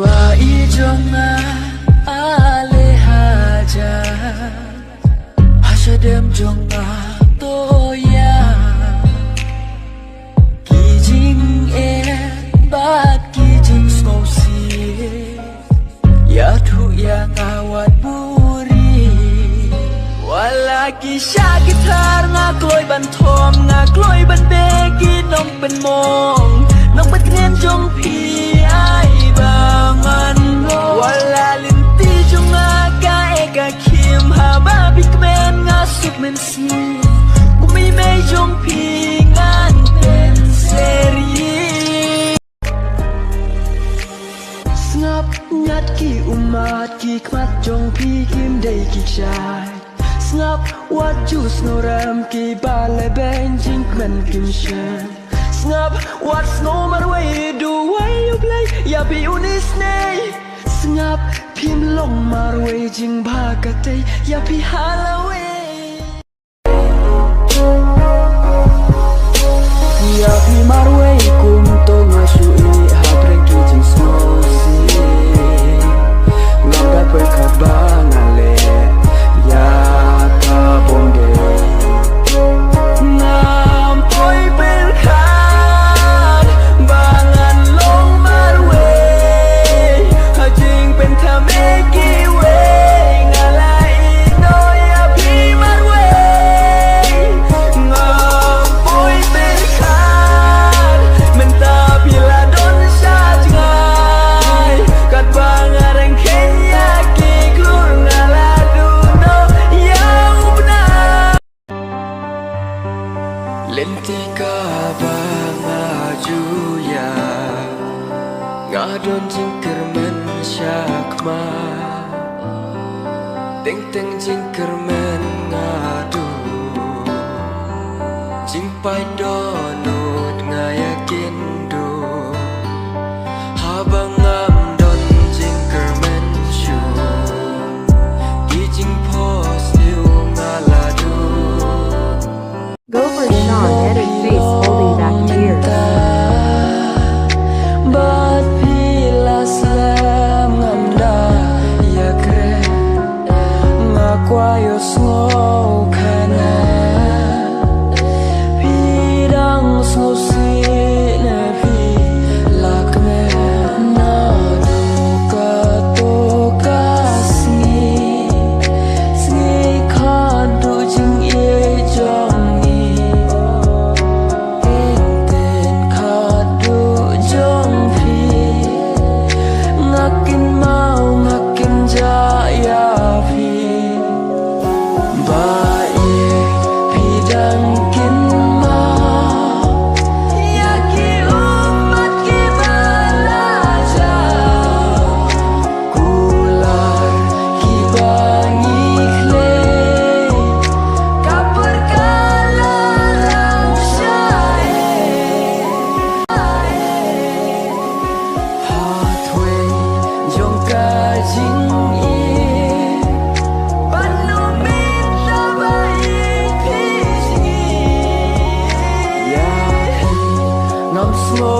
Bayi jonga alehaja Hashadem jonga toya Kijing bat kijing snowsi Yadhu yang awat buri Walaki syagitar ngakloy ban thom ngakloy ban begi nong ben mong nong ben ngen jong pi ai bangan no Wala linti jong aga eka kim haba big men ngasuk men si Kumi me jong pi ngan pen seri Ngap nyat ki umat ki kmat jong pi kim day ki chai Ngap wat jus noram ki bale benjing men kim shen Ngap what no matter way you do way you play ya bi unis nay Ngap pim long mar way jing bhagate ya bi halawe Ya bi mar way kum to ngasui habreng ki jing snow Ngap berkat bangale ya kabonge Ngam poi berkat bangan long marwe Hajing pentame kiwe ngalai no ya pi marwe Ngam poi berkat menta bila don sajngai kat bangareng kenya ki klur ngaladu no ya ubna Lentika bangaju ya Ngadon jingker men syakma Teng-teng jingker men ngadu Jingpai donut ngayakin du Habang ngam don jingker men syu Di jing pos liu ngaladu Go for Sean edit face holding back tears. Bat pila slam ngamda ya kre ngakwayo snow kana pidang snow si nevi lakme na duka to kasi sni khan du jing ye jong Slow